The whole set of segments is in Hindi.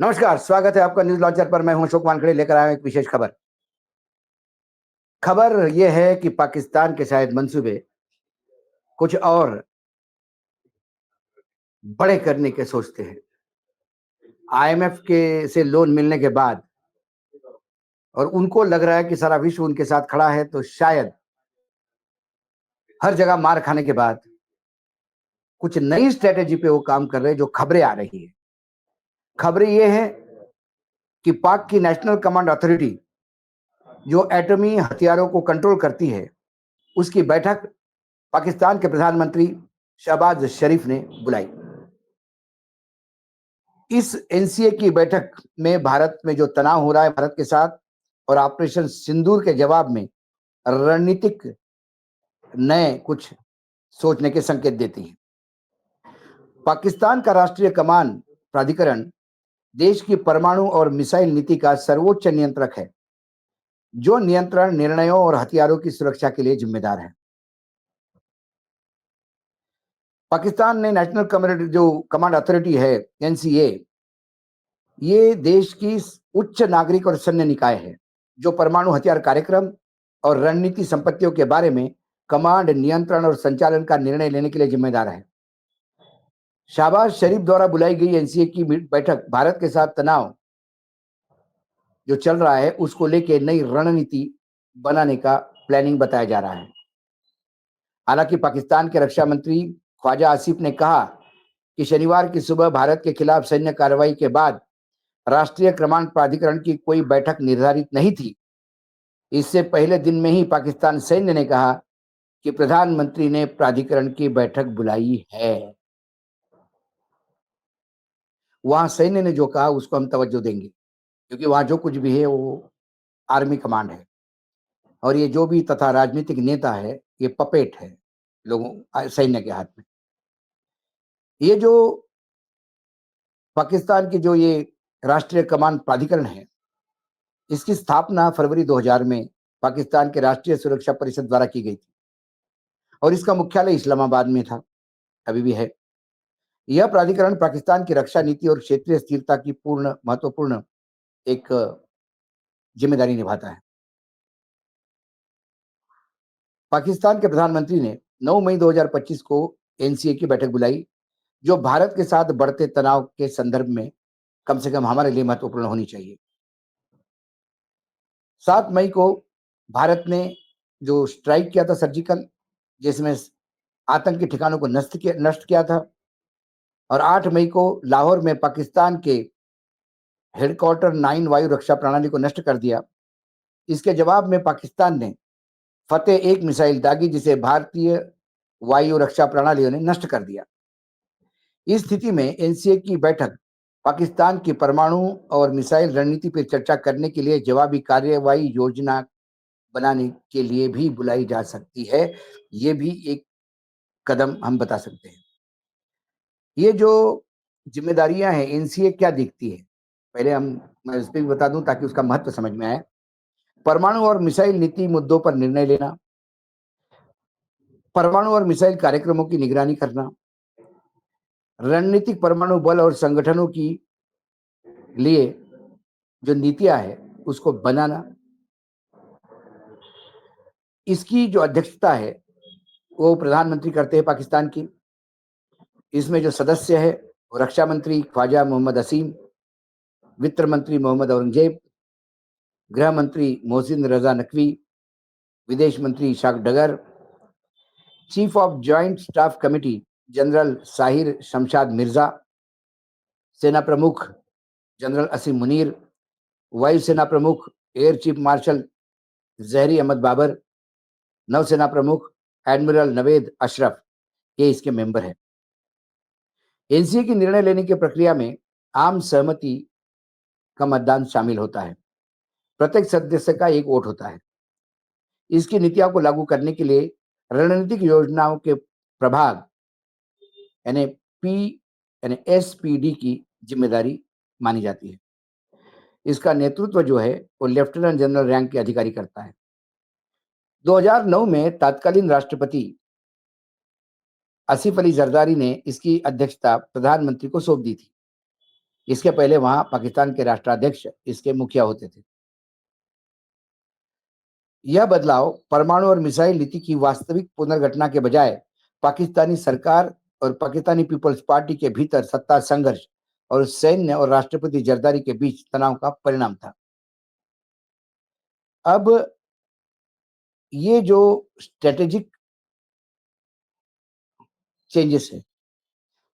नमस्कार, स्वागत है आपका न्यूज़ लॉन्चर पर। मैं हूं अशोक वानखेड़े, लेकर आया हूं एक विशेष खबर। खबर यह है कि पाकिस्तान के शायद मंसूबे कुछ और बड़े करने के सोचते हैं। आईएमएफ के से लोन मिलने के बाद और उनको लग रहा है कि सारा विश्व उनके साथ खड़ा है, तो शायद हर जगह मार खाने के बाद कुछ नई स्ट्रैटेजी पे वो काम कर रहे हैं, जो खबरें आ रही हैं। खबरें ये हैं कि पाक की नेशनल कमांड अथॉरिटी, जो एटमी हथियारों को कंट्रोल करती है, उसकी बैठक पाकिस्तान के प्रधानमंत्री शहबाज शरीफ ने बुलाई। इस एनसीए की बैठक में भारत में जो तनाव हो रहा है भारत के साथ, और ऑपरेशन सिंदूर के जवाब में रणनीतिक नए कुछ सोचने के संकेत देती है। पाकिस्तान का राष्ट्रीय कमान प्राधिकरण देश की परमाणु और मिसाइल नीति का सर्वोच्च नियंत्रक है, जो नियंत्रण, निर्णयों और हथियारों की सुरक्षा के लिए जिम्मेदार है। पाकिस्तान ने नेशनल कमांड, जो कमांड अथॉरिटी है, एनसीए, ये देश की उच्च नागरिक और सैन्य निकाय है, जो परमाणु हथियार कार्यक्रम और रणनीति संपत्तियों के बारे में कमांड, नियंत्रण और संचालन का निर्णय लेने के लिए जिम्मेदार है। शहबाज शरीफ द्वारा बुलाई गई एनसीए की बैठक भारत के साथ तनाव जो चल रहा है उसको लेके नई रणनीति बनाने का प्लानिंग बताया जा रहा है। हालांकि पाकिस्तान के रक्षा मंत्री ख्वाजा आसिफ ने कहा कि शनिवार की सुबह भारत के खिलाफ सैन्य कार्रवाई के बाद राष्ट्रीय कमांड प्राधिकरण की कोई बैठक निर्धारित नहीं थी। इससे पहले दिन में ही पाकिस्तान सैन्य ने कहा कि प्रधानमंत्री ने प्राधिकरण की बैठक बुलाई है। वहां सैन्य ने जो कहा उसको हम तवज्जो देंगे, क्योंकि वहां जो कुछ भी है वो आर्मी कमांड है, और ये जो भी तथा राजनीतिक नेता है ये पपेट है लोगों, सैन्य के हाथ में। ये जो पाकिस्तान की जो ये राष्ट्रीय कमांड प्राधिकरण है, इसकी स्थापना फरवरी 2000 में पाकिस्तान के राष्ट्रीय सुरक्षा परिषद द्वारा की गई थी, और इसका मुख्यालय इस्लामाबाद में था, अभी भी है। यह प्राधिकरण पाकिस्तान की रक्षा नीति और क्षेत्रीय स्थिरता की पूर्ण महत्वपूर्ण एक जिम्मेदारी निभाता है। पाकिस्तान के प्रधानमंत्री ने 9 मई 2025 को एनसीए की बैठक बुलाई, जो भारत के साथ बढ़ते तनाव के संदर्भ में कम से कम हमारे लिए महत्वपूर्ण होनी चाहिए। 7 मई को भारत ने जो स्ट्राइक किया था सर्जिकल, जिसमें आतंकी ठिकानों को नष्ट किया था, और 8 मई को लाहौर में पाकिस्तान के हेडक्वार्टर 9 वायु रक्षा प्रणाली को नष्ट कर दिया। इसके जवाब में पाकिस्तान ने फतेह 1 मिसाइल दागी, जिसे भारतीय वायु रक्षा प्रणालियों ने नष्ट कर दिया। इस स्थिति में एनसीए की बैठक पाकिस्तान की परमाणु और मिसाइल रणनीति पर चर्चा करने के लिए जवाबी कार्यवाही योजना बनाने के लिए भी बुलाई जा सकती है। ये भी एक कदम हम बता सकते हैं। ये जो जिम्मेदारियां हैं, एनसीए क्या दिखती है, पहले मैं इस पर भी बता दूं ताकि उसका महत्व समझ में आए। परमाणु और मिसाइल नीति मुद्दों पर निर्णय लेना, परमाणु और मिसाइल कार्यक्रमों की निगरानी करना, रणनीतिक परमाणु बल और संगठनों की लिए जो नीतियां है उसको बनाना। इसकी जो अध्यक्षता है वो प्रधानमंत्री करते हैं पाकिस्तान की। इसमें जो सदस्य है वो रक्षा मंत्री ख्वाजा मोहम्मद असीम, वित्त मंत्री मोहम्मद औरंगजेब, गृह मंत्री मोहसिन रजा नकवी, विदेश मंत्री इशाक डगर, chief of joint staff committee general Sahir Shamshad Mirza, सेना प्रमुख जनरल असीम मुनीर, वायुसेना प्रमुख एयर चीफ मार्शल जहरी अहमद बाबर, नौसेना प्रमुख एडमिरल नवेद अशरफ, ये इसके मेंबर हैं। एनसीए की निर्णय लेने की प्रक्रिया में आम सहमति का मतदान शामिल होता है। प्रत्येक सदस्य का एक वोट होता है। इसकी नीतियों को लागू करने के लिए रणनीतिक योजनाओं के प्रभाग यानी पी यानी एसपीडी की जिम्मेदारी मानी जाती है। इसका नेतृत्व जो है वो लेफ्टिनेंट जनरल रैंक के अधिकारी करता है। 2009 में तत्कालीन राष्ट्रपति आसिफ अली जरदारी ने इसकी अध्यक्षता प्रधानमंत्री को सौंप दी थी। इसके पहले वहां पाकिस्तान के राष्ट्राध्यक्ष इसके मुखिया होते थे। यह बदलाव परमाणु और मिसाइल नीति की वास्तविक पुनर्गठना के बजाय पाकिस्तानी सरकार और पाकिस्तानी पीपल्स पार्टी के भीतर सत्ता संघर्ष और सैन्य और राष्ट्रपति जरदारी के बीच तनाव का परिणाम था। अब ये जो स्ट्रेटेजिक चेंजेस है,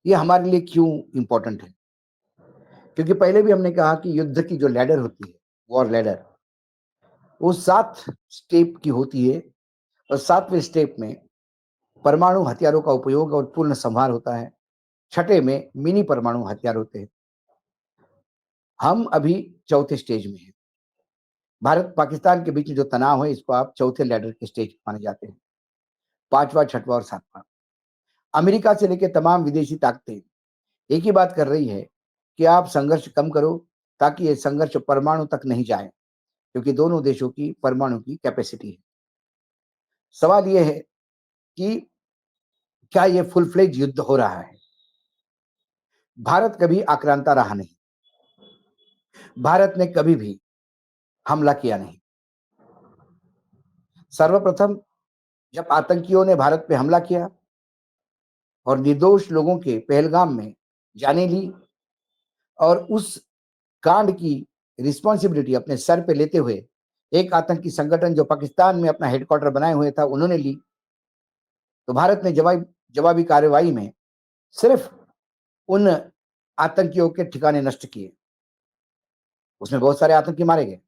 ये हमारे लिए क्यों इंपॉर्टेंट है? क्योंकि पहले भी हमने कहा कि युद्ध की जो लैडर होती है, वॉर लैडर, वो 7 स्टेप की होती है और 7वें स्टेप में परमाणु हथियारों का उपयोग और पूर्ण संहार होता है। छठे में मिनी परमाणु हथियार होते हैं। हम अभी चौथे स्टेज में हैं। भारत पाकिस्तान के बीच में जो तनाव है, इसको आप चौथे लैडर के स्टेज माने जाते हैं। 5वां, 6वां और 7वां। अमेरिका से लेकर तमाम विदेशी ताकतें एक ही बात कर रही है कि आप संघर्ष कम करो ताकि ये संघर्ष परमाणु तक नहीं जाए, क्योंकि दोनों देशों की परमाणु की कैपेसिटी है। सवाल ये है कि क्या ये फुल फ्लेज युद्ध हो रहा है? भारत कभी आक्रांता रहा नहीं। भारत ने कभी भी हमला किया नहीं। सर्वप्रथम जब आतंकियों ने भारत पे हमला किया और निर्दोष लोगों के पहलगाम में जाने ली और उस कांड की रिस्पॉन्सिबिलिटी अपने सर पे लेते हुए एक आतंकी संगठन जो पाकिस्तान में अपना हेडक्वार्टर बनाए हुए था, उन्होंने ली, तो भारत ने जवाबी कार्रवाई में सिर्फ उन आतंकियों के ठिकाने नष्ट किए। उसमें बहुत सारे आतंकी मारे गए,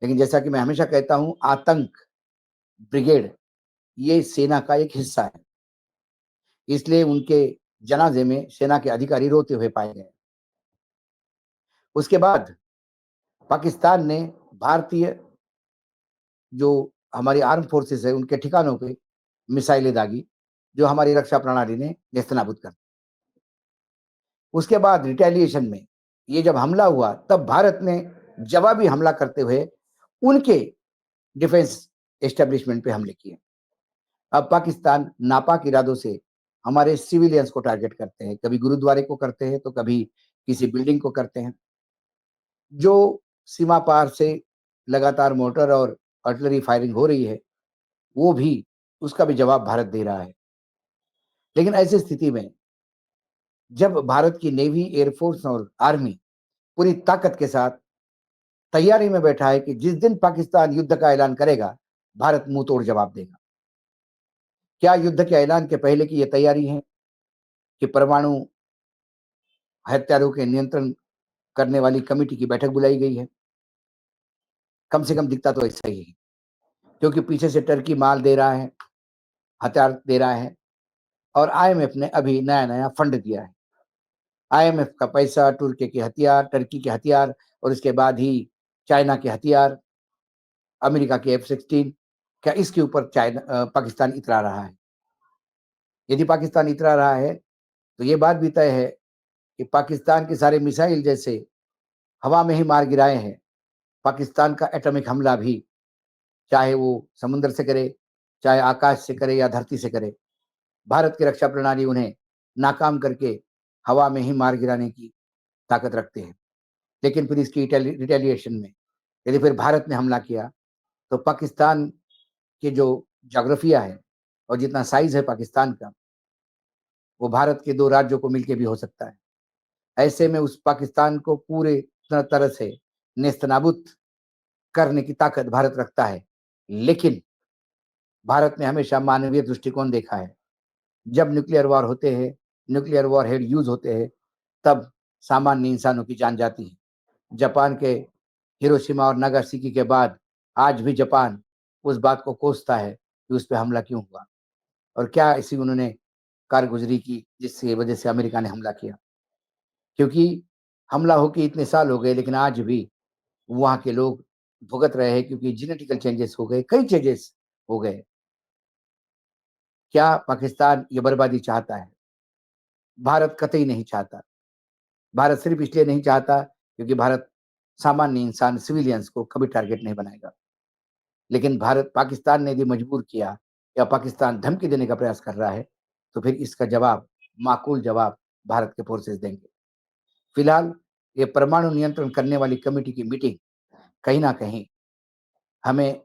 लेकिन जैसा कि मैं हमेशा कहता हूं, आतंक ब्रिगेड ये सेना का एक हिस्सा है, इसलिए उनके जनाजे में सेना के अधिकारी रोते हुए पाए गए। उसके बाद पाकिस्तान ने भारतीय जो हमारी आर्म फोर्सेस है, उनके ठिकानों पे मिसाइलें दागी, जो हमारी रक्षा प्रणाली ने नेस्तनाबूद कर। उसके बाद रिटेलिएशन में ये जब हमला हुआ, तब भारत ने जवाबी हमला करते हुए उनके डिफेंस एस्टेब्लिशमेंट पे हमले किए। अब पाकिस्तान नापाक इरादों से हमारे सिविलियंस को टारगेट करते हैं, कभी गुरुद्वारे को करते हैं तो कभी किसी बिल्डिंग को करते हैं। जो सीमा पार से लगातार मोर्टर और आर्टिलरी फायरिंग हो रही है, वो भी, उसका भी जवाब भारत दे रहा है। लेकिन ऐसी स्थिति में जब भारत की नेवी, एयरफोर्स और आर्मी पूरी ताकत के साथ तैयारी में बैठा है कि जिस दिन पाकिस्तान युद्ध का ऐलान करेगा, भारत मुंह तोड़ जवाब देगा। क्या युद्ध के ऐलान के पहले की यह तैयारी है कि परमाणु हथियारों के नियंत्रण करने वाली कमेटी की बैठक बुलाई गई है? कम से कम दिखता तो ऐसा ही है, क्योंकि पीछे से टर्की माल दे रहा है, हथियार दे रहा है, और आईएमएफ ने अभी नया-नया फंड दिया है। आईएमएफ का पैसा, तुर्की के हथियार, टर्की के हथियार और इसके बाद ही चाइना के हथियार, अमेरिका के F-16, क्या इसके ऊपर पाकिस्तान इतरा रहा है? यदि पाकिस्तान इतरा रहा है, तो ये बात भी तय है कि पाकिस्तान के सारे मिसाइल जैसे हवा में ही मार गिराए हैं, पाकिस्तान का एटॉमिक हमला भी, चाहे वो समुद्र से करे, चाहे आकाश से करे या धरती से करे, भारत की रक्षा प्रणाली उन्हें नाकाम करके हवा में ही मार गिराने की ताकत रखते हैं। लेकिन फिर इसकी रिटेलिएशन में यदि फिर भारत ने हमला किया, तो पाकिस्तान की जो ज्योग्राफिया है और जितना साइज है पाकिस्तान का, वो भारत के 2 राज्यों को मिलके भी हो सकता है। ऐसे में उस पाकिस्तान को पूरे तरह से नेस्तनाबूद करने की ताकत भारत रखता है। लेकिन भारत ने हमेशा मानवीय दृष्टिकोण देखा है। जब न्यूक्लियर वॉर होते हैं, न्यूक्लियर वॉरहेड यूज़ होते हैं, तब सामान्य इंसानों की जान जाती है। जापान के हिरोशिमा और नागासाकी के बाद आज भी जापान उस बात को कोसता है कि उस पे हमला क्यों हुआ और क्या ऐसी उन्होंने कारगुजरी की जिसकी वजह से अमेरिका ने हमला किया। क्योंकि हमला होके इतने साल हो गए, लेकिन आज भी वहाँ के लोग भुगत रहे हैं, क्योंकि जेनेटिकल चेंजेस हो गए, कई चेंजेस हो गए। क्या पाकिस्तान ये बर्बादी चाहता है? भारत कतई नहीं चाहता। भारत सिर्फ इसलिए नहीं चाहता क्योंकि भारत सामान्य इंसान, सिविलियंस को कभी टारगेट नहीं बनाएगा। लेकिन भारत, पाकिस्तान ने यदि मजबूर किया या पाकिस्तान धमकी देने का प्रयास कर रहा है, तो फिर इसका जवाब, माकूल जवाब भारत के फोर्सेस देंगे। फिलहाल ये परमाणु नियंत्रण करने वाली कमेटी की मीटिंग कहीं ना कहीं हमें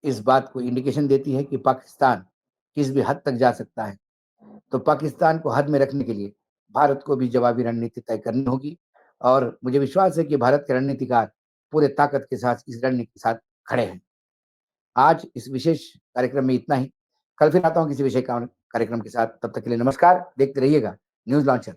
इस बात को इंडिकेशन देती है कि पाकिस्तान किस भी हद तक जा सकता है। तो पाकिस्तान को हद में रखने के लिए भारत को भी जवाबी रणनीति तय करनी होगी और मुझे विश्वास है कि भारत के रणनीतिकार पूरे ताकत के साथ इस रणनीति के साथ खड़े हैं। आज इस विशेष कार्यक्रम में इतना ही। कल फिर आता हूं किसी विषय कार्यक्रम के साथ। तब तक के लिए नमस्कार। देखते रहिएगा न्यूज लॉन्चर।